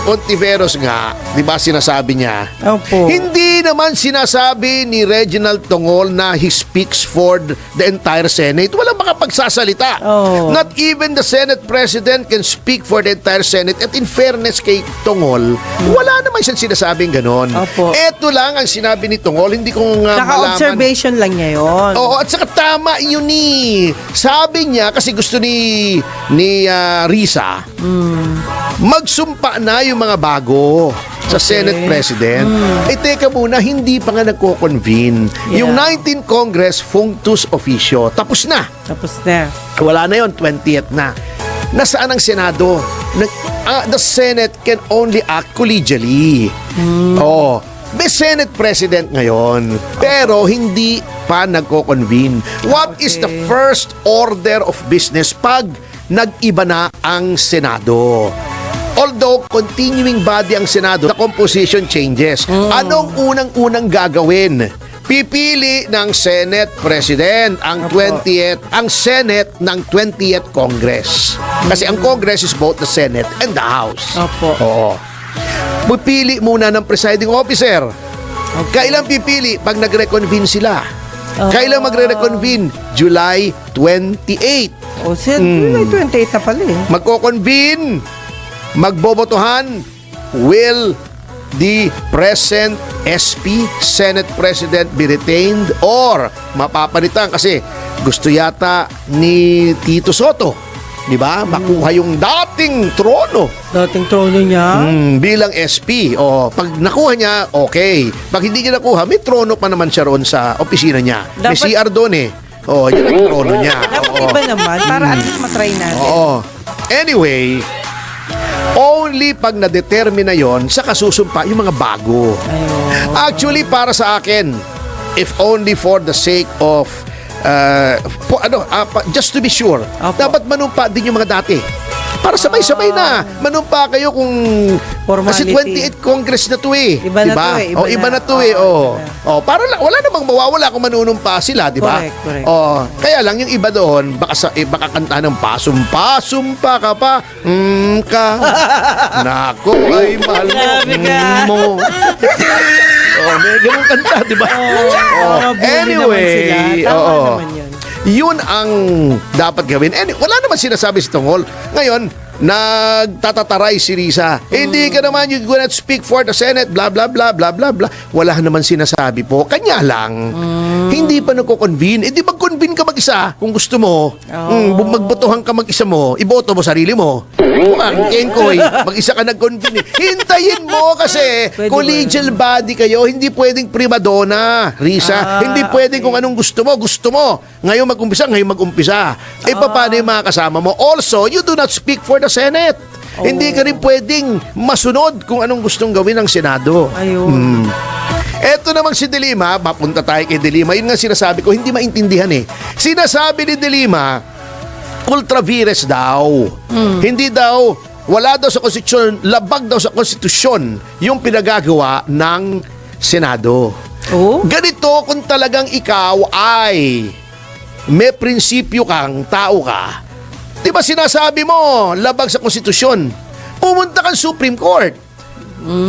Ontiveros nga, di ba sinasabi niya, Opo. hindi naman sinasabi ni Reginald Tongol na he speaks for the entire Senate. Walang makapagsasalita. Oh. Not even the Senate President can speak for the entire Senate. At in fairness kay Tongol, wala naman siyang sinasabing ganon. Opo. Ito lang ang sinabi ni Tongol, hindi ko nga malaman. Naka-observation lang niya yun. Oo, at saka tama yun ni. Sabi niya, kasi gusto ni Risa, magsumpa na yung mga bago sa Senate President. Eh teka muna, hindi pa nga nagko-convene. Yeah. Yung 19th Congress, functus officio, tapos na. Tapos na. Wala na yun, 20th na. Nasaan ang Senado? The Senate can only act collegially. Oo. May Senate President ngayon, pero hindi pa nagko-convene. What is the first order of business pag nag-iba na ang Senado? Although continuing body ang Senado, the composition changes. Anong unang-unang gagawin? Pipili ng Senate President ang 20th, ang Senate ng 20th Congress. Kasi ang Congress is both the Senate and the House. Opo. Oo. Pipili muna ng presiding officer. Kailan pipili? Pag nagre-convene sila. Kailan magre-reconvene? July 28. O, may 28 na pala eh. Magko-convene, magbobotohan, will the present SP, Senate President be retained or mapapalitan kasi gusto yata ni Tito Soto, di ba? Makuha yung dating trono. Dating trono niya. Bilang SP. O, pag nakuha niya, okay. Pag hindi niya nakuha, may trono pa naman siya roon sa opisina niya. May Dapat- CR doon eh. O, yun ang trono niya. Dapat Oo. iba naman para at least matry natin. Oo. Anyway, only pag na-determine na yon, saka susumpa yung mga bago. Ayun. Actually, para sa akin, if only for the sake of just to be sure, Opo. dapat manumpa din yung mga dati. Para sabay-sabay na. Manumpa kayo kung kasi Formality. 28 Congress na to eh. Iba na to eh, iba Iba na na. to eh. Oo, Oh. Para lang, wala namang mawawala kung manunumpa sila, di ba? Correct. Oh, kaya lang yung iba doon, baka kanta ng pasumpa ka pa. Ka. Nako, ay mahal Grabe ka. mo. May ganun kanta, di ba? Mga bully Anyway, naman sila. Tama naman yun. Yun ang dapat gawin. And wala naman sinasabi si Tongol. Ngayon, nagtatataray si Risa. Hindi ka naman, you cannot speak for the Senate, blah, blah, blah, blah, blah, blah. Wala naman sinasabi po. Kanya lang, hindi pa nagko-convene. Di mag-convene ka mag-isa kung gusto mo. Magbotohan ka mag-isa mo, iboto mo sarili mo. Ang Kenkoy, mag-isa ka nag-convene. Hintayin mo kasi Pwede collegial body kayo. Hindi pwedeng primadona, Risa. Hindi pwedeng kung anong gusto mo. Gusto mo. Ngayon mag-umpisa, ngayon mag-umpisa. Paano yung mga kasama mo? Also, you do not speak for the Senate. Hindi ka rin pwedeng masunod kung anong gustong gawin ng Senado. Ayun. Eto namang si De Lima, papunta tayo kay De Lima. Yun nga sinasabi ko, hindi maintindihan eh. Sinasabi ni De Lima, ultra vires daw. Hindi daw, wala daw sa konstitusyon, labag daw sa konstitusyon yung pinagagawa ng Senado. Oh? Ganito kung talagang ikaw ay may prinsipyo kang tao ka. Di ba sinasabi mo, labag sa konstitusyon, pumunta kang Supreme Court.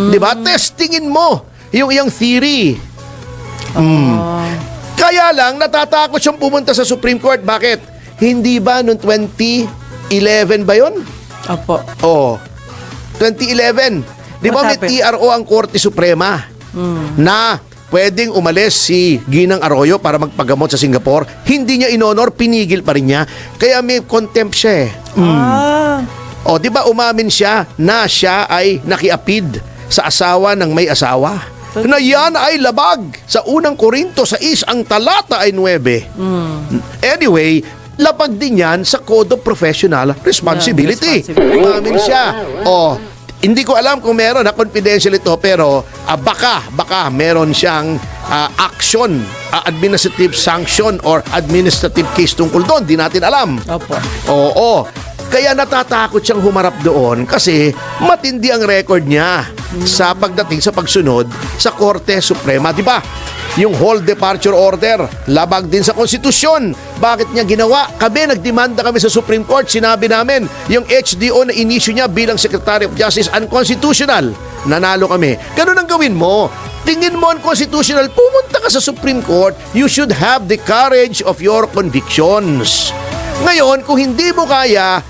Di ba? Testingin mo yung iyang theory. Kaya lang, natatakot siyang pumunta sa Supreme Court. Bakit? Hindi ba noong 2011 ba yun? Opo. Oo. 2011. Di ba may What happened? TRO ang Korte Suprema na pwedeng umalis si Ginang Arroyo para magpagamot sa Singapore. Hindi niya inonor, pinigil pa rin niya. Kaya may contempt siya eh. O, di ba umamin siya na siya ay nakiapid sa asawa ng may asawa? Na yan ay labag sa unang Korinto 6, ang talata ay 9. Anyway, labag din yan sa Code of Professional Responsibility. Umamin siya. O, hindi ko alam kung meron na confidential ito, pero baka meron siyang action, administrative sanction or administrative case tungkol doon. Di natin alam. Opo. Oo. Kaya natatakot siyang humarap doon kasi matindi ang record niya sa pagdating sa pagsunod sa Korte Suprema, di ba? Yung whole departure order, labag din sa konstitusyon. Bakit niya ginawa? Kami, nagdemanda kami sa Supreme Court. Sinabi namin, yung HDO na inisyu niya bilang Secretary of Justice unconstitutional. Nanalo kami. Ganun ang gawin mo. Tingin mo unconstitutional, pumunta ka sa Supreme Court. You should have the courage of your convictions. Ngayon, kung hindi mo kaya,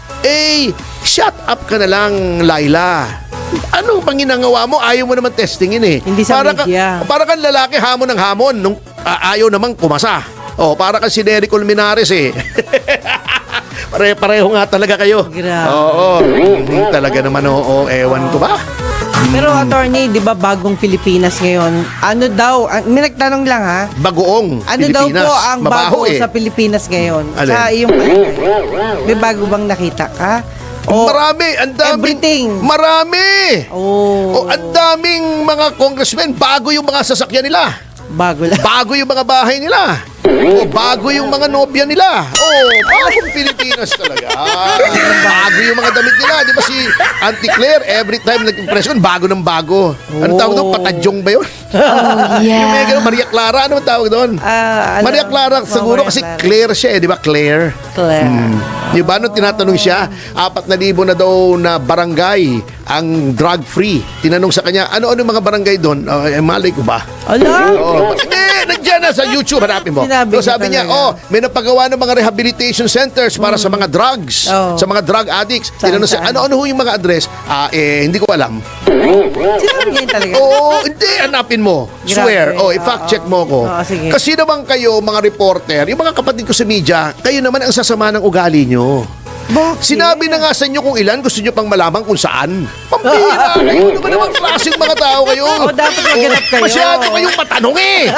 shut up ka na lang, Laila. Anong panginangawa mo? Ayaw mo naman testingin eh. Hindi sa media. Para kang lalaki hamon ng hamon nung ayaw namang pumasa. Para kang si Nery Colmenares eh. Pare-pareho nga talaga kayo. Grabe. Oo. Talaga naman ewan ko ba? Pero attorney, di ba bagong Pilipinas ngayon? Ano daw, may nagtanong lang ha? Bagoong Ano Pilipinas. daw po ang Mabaho bago sa Pilipinas ngayon? Alin? Sa iyong palagay. May bago bang nakita ka? Marami, ang daming. Everything. Marami. Oh. Ang daming mga congressmen, bago yung mga sasakyan nila. Bago lang. Bago yung mga bahay nila. Bago yung mga nobya nila. Bagong Pilipinas talaga. Bago yung mga damit nila. Di ba si Auntie Claire, every time nag-impression, bago ng bago. Ano tawag doon? Patadyong ba yun? Yung may ganun, Maria Clara, ano tawag doon? Maria Clara, siguro kasi Claire siya eh, di ba? Claire. Di ba? Nung tinatanong siya, 4,000 na daw na barangay ang drug-free. Tinanong sa kanya, ano-ano mga barangay doon? Malay ko ba? Ala? Hindi, nandiyan na sa YouTube, hanapin mo. Sinabi So, sabi niya, may napagawa ng mga rehabilitation centers para sa mga drugs, sa mga drug addicts. Tinanong siya, ano-ano ho yung mga address? Hindi ko alam. Sinabi niya yun talaga? Hindi, hanapin mo. Grabe. Swear. I-fact check mo ko. Sige. Kasi naman kayo, mga reporter, yung mga kapatid ko sa media, kayo naman ang sasama ng ugali nyo. Bakit? Sinabi na nga sa inyo kung ilan, gusto nyo pang malaman kung saan. Pampira kayo. Ano ba namang klaseng mga tao kayo? Dapat maghanap kayo. Masyado kayong matanong eh.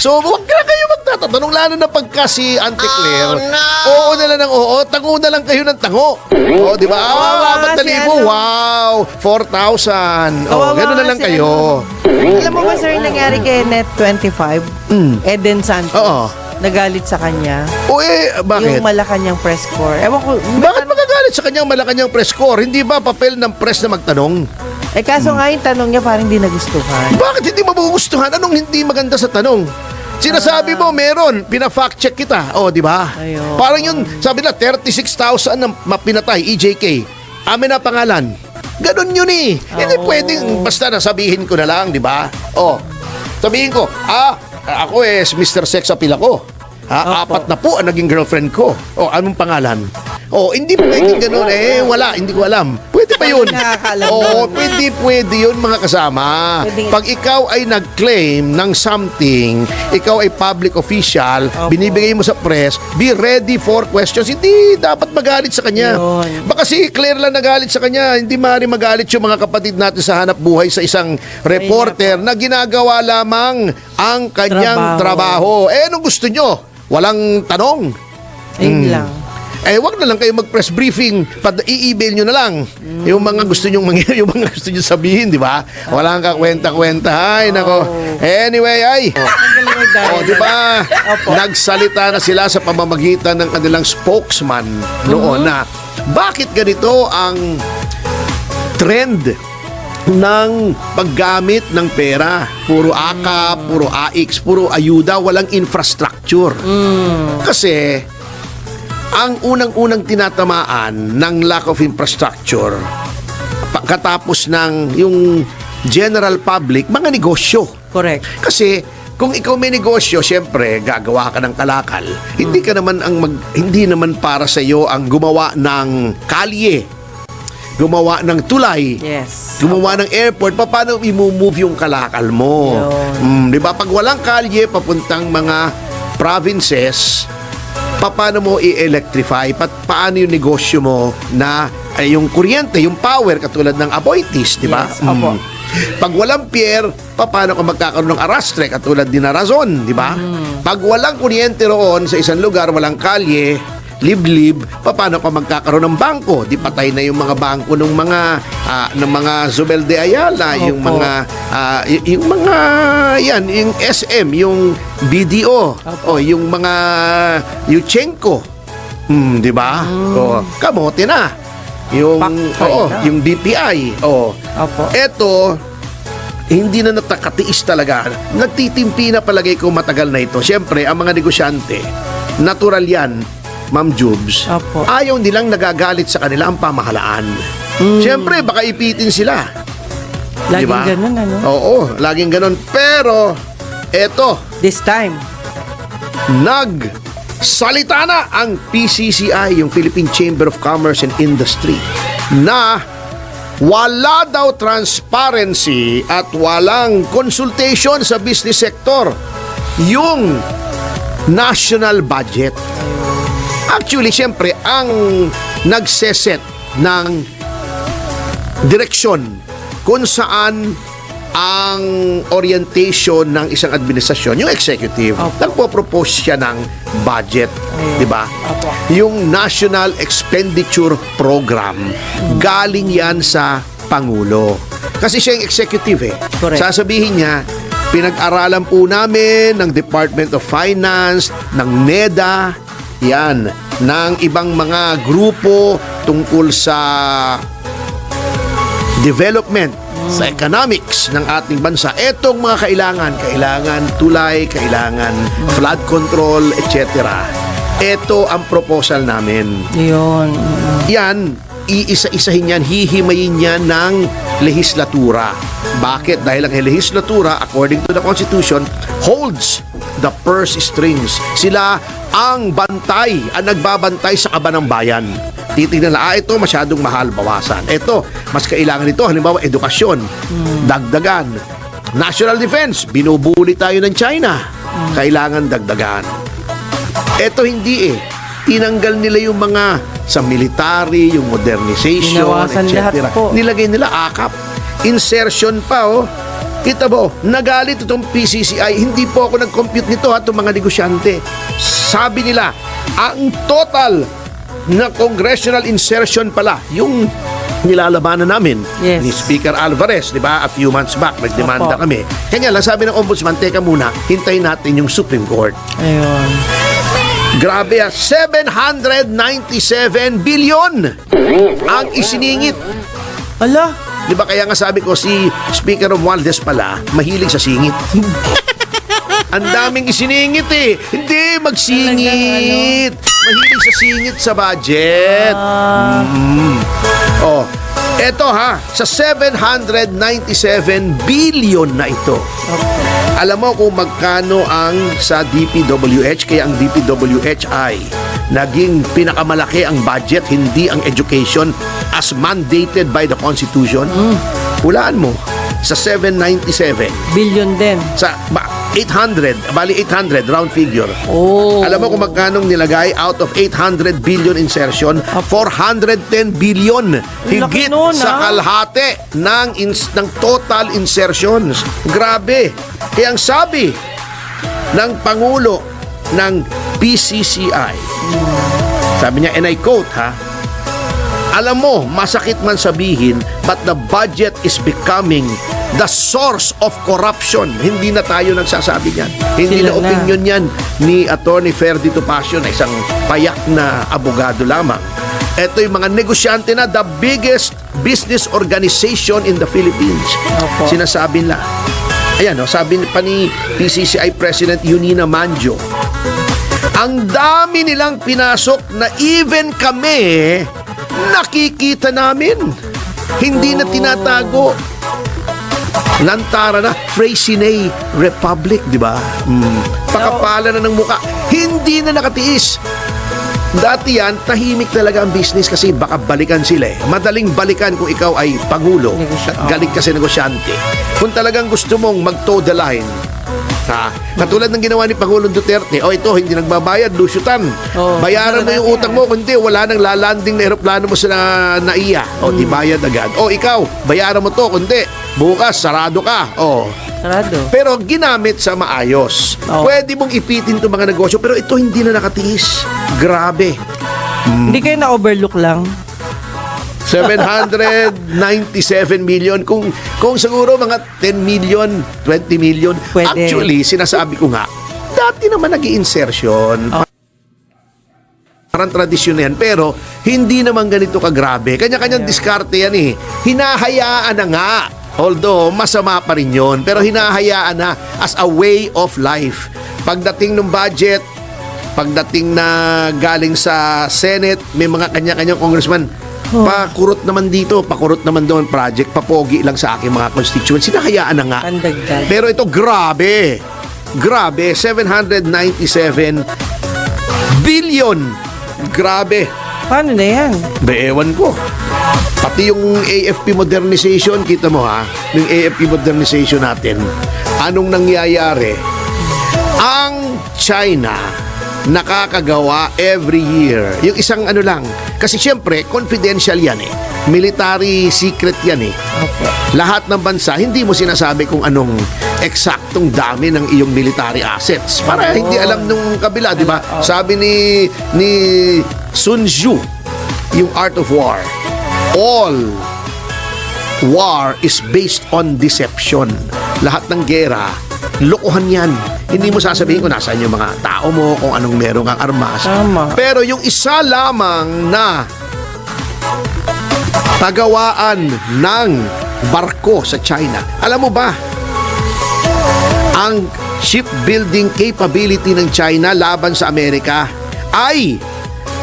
So, huwag na kayo magtatanong, lalo na pagka si Auntie Claire. Oo na lang ng oo, tango na lang kayo ng tango. Di ba? 4,000. Wow, 4,000. Gano'n na lang kayo. Alam mo ba, sir, yung nangyari kay Net25? Eden Santos. Oo. Nagalit sa kanya. Bakit? Yung Malacanang press corps. Ewan ko. Bakit magagalit sa kanyang Malacanang press corps? Hindi ba papel ng press na magtanong? Kaso nga yung tanong niya parang hindi nagustuhan. Bakit hindi magugustuhan? Anong hindi maganda sa tanong? Sinasabi mo, meron. Pina-fact check kita. Di ba? Ayun. Parang yun, sabi na, 36,000 na pinatay, EJK. Amin na pangalan. Ganon yun eh. Hindi pwedeng, basta nasabihin ko na lang, di ba? Sabihin ko, ako Mr. Sex Appeal ako. 4 na po ang naging girlfriend ko. Anong pangalan? Hindi pwedeng gano'n wala, hindi ko alam. Pwede pa yun. Pwede yun mga kasama. Pag ikaw ay nag-claim ng something, ikaw ay public official, binibigay mo sa press, be ready for questions. Hindi dapat magalit sa kanya. Baka si Claire lang nagalit sa kanya, hindi maaaring magalit yung mga kapatid natin sa hanap buhay sa isang reporter na ginagawa lamang ang kanyang trabaho. Anong gusto nyo? Walang tanong. Ayun lang. Wag na lang kayo mag-press briefing. I-email nyo na lang yung mga gusto nyo yung mga gusto nyo sabihin, di ba? Walang kakwenta-kwenta. Ay, nako. Anyway, di ba? Nagsalita na sila sa pamamagitan ng kanilang spokesman noon na bakit ganito ang trend ng paggamit ng pera. Puro AKA, puro AX, puro ayuda, walang infrastructure. Kasi ang unang-unang tinatamaan ng lack of infrastructure katapos ng yung general public, mga negosyo. Correct. Kasi kung ikaw may negosyo, syempre gagawa ka ng kalakal. Hindi ka naman hindi naman para sa iyo ang gumawa ng kalye, gumawa ng tulay, gumawa ng airport. Paano i-move yung kalakal mo? Di ba? Pag walang kalye papuntang mga provinces, paano mo i-electrify? Paano yung negosyo mo na yung kuryente, yung power, katulad ng Aboitiz, di ba? Pag walang pier, paano ka magkakaroon ng arastre, katulad din na Razon, di ba? Pag walang kuryente roon sa isang lugar, walang kalye, liblib, paano ka magkakaroon ng bangko? Di patay na yung mga bangko ng mga Zubel de Ayala, yung mga yung SM, yung BDO, yung mga Yuchenko, Di ba? O, kamote na. Yung, Pakpay oo, na. yung BPI. O, Opo. eto, hindi na natakatiis talaga. Nagtitimpi na palagay ko matagal na ito. Siyempre, ang mga negosyante, natural yan, Ma'am Jubes. Opo. Ayaw nilang nagagalit sa kanila ang pamahalaan. Siyempre, baka ipitin sila. Laging Diba? ganun, ano? Oo, laging ganun. Pero, eto, This time. nagsalita na ang PCCI, yung Philippine Chamber of Commerce and Industry, na wala daw transparency at walang consultation sa business sector yung national budget. Actually, siyempre, ang nagseset ng direksyon kung saan ang orientation ng isang administrasyon, yung executive, Opo. nagpo-propose siya ng budget, di ba? Opo. Yung National Expenditure Program, galing yan sa Pangulo. Kasi siya yung executive eh. Correct. Sasabihin niya, pinag-aralan po namin ng Department of Finance, ng NEDA, yan, ng ibang mga grupo tungkol sa development, sa economics ng ating bansa. Etong mga kailangan tulay, kailangan flood control, etc. Ito ang proposal namin. Yun. Yan, iisa-isahin yan, hihimayin yan ng lehislatura. Bakit? Dahil ang lehislatura, according to the Constitution, holds the purse strings. Sila ang bantay, ang nagbabantay sa kaba ng bayan. Titignan na, ito masyadong mahal, bawasan. Ito, mas kailangan ito, halimbawa, edukasyon, dagdagan. National defense, binubuli tayo ng China, kailangan dagdagan. Ito hindi eh. Tinanggal nila yung mga sa military, yung modernization, Binawasan lahat etc. po. Nilagay nila akap. Insertion pa, oh. Kita mo, nagalit itong PCCI. Hindi po ako nag-compute nito, ha, itong mga negosyante. Sabi nila, ang total na congressional insertion pala, yung nilalabanan namin Yes. ni Speaker Alvarez, di ba? A few months back, nagdemanda Opo. kami. Kanya lang, sabi ng ombudsman, teka muna, hintayin natin yung Supreme Court. Ayun. Grabe, 797 billion ang isiningit. Ala, Di ba kaya nga sabi ko, si Speaker Romualdez pala, mahilig sa singit. Ang daming isiningit eh. Hindi, magsingit. Mahilig sa singit sa budget. Oh, eto ha, sa 797 billion na ito. Alam mo kung magkano ang sa DPWH, kaya ang DPWH ay naging pinakamalaki ang budget, hindi ang education as mandated by the Constitution. Hulaan mo, sa 797, billion din. sa 800, bali 800, round figure. Oh. Alam mo kung magkano nilagay out of 800 billion insertion? 410 billion. Higit nun, sa ah. kalahati ng total insertions. Grabe. Kaya ang sabi ng Pangulo ng PCCI, sabi niya, and I quote ha, alam mo, masakit man sabihin, but the budget is becoming the source of corruption. Hindi na tayo nagsasabi niyan. Hindi Sila na na. opinion yan ni Attorney Ferdy Topacio na isang payak na abogado lamang. Ito yung mga negosyante na the biggest business organization in the Philippines. Opo. Sinasabi nila. Ayan, sabi pa ni PCCI President Yunina Manjo, ang dami nilang pinasok na even kami nakikita namin. Hindi na tinatago. Lantara na, Freycinet Republic, di ba? Pakapala na ng muka. Hindi na nakatiis. Dati yan, tahimik talaga ang business kasi baka balikan sila eh. Madaling balikan kung ikaw ay pangulo. Galing kasi negosyante. Kung talagang gusto mong mag-toe the line, ha? Katulad ng ginawa ni Pangulong Duterte, ito, hindi nagbabayad, lusyutan. Bayaran mo yung utang mo, kundi wala nang lalanding na aeroplano mo sa NAIA. Di bayad agad. Ikaw, bayaran mo to, kundi bukas, sarado ka. Sarado. Pero ginamit sa maayos. Pwede mong ipitin itong mga negosyo, pero ito hindi na nakatiis. Grabe. Hindi kayo na-overlook lang. 797 million. Kung siguro mga 10 million, 20 million. Pwede. Actually, sinasabi ko nga, dati naman nag-i-insertion. parang tradisyon na yan. Pero, hindi naman ganito kagrabe. Kanya-kanyang diskarte yan eh. Hinahayaan na nga. Although, masama pa rin yun. Pero hinahayaan na as a way of life. Pagdating ng budget, pagdating na galing sa Senate, may mga kanya-kanyang congressman, pakurot naman dito, pakurot naman doon, project, papogi lang sa aking mga constituents. Hinahayaan na nga. Pandagdag. Pero ito, grabe. Grabe, 797 billion. Grabe. Paano na yan? Ewan ko. Pati yung AFP modernization, kita mo ha, yung AFP modernization natin, anong nangyayari? Ang China nakakagawa every year. Yung isang ano lang, kasi syempre, confidential yan eh. Military secret yan eh. Opo. Lahat ng bansa, hindi mo sinasabi kung anong eksaktong dami ng iyong military assets. Para hindi alam nung kabila, di ba? Sabi ni Sun Tzu, yung Art of War, all war is based on deception. Lahat ng gera, lokohan yan. Hindi mo sasabihin kung nasaan yung mga tao mo, kung anong meron kang armas. Tama. Pero yung isa lamang na pagawaan ng barko sa China, alam mo ba, ang shipbuilding capability ng China laban sa Amerika ay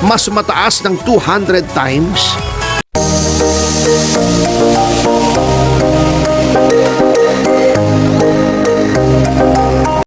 mas mataas ng 200 times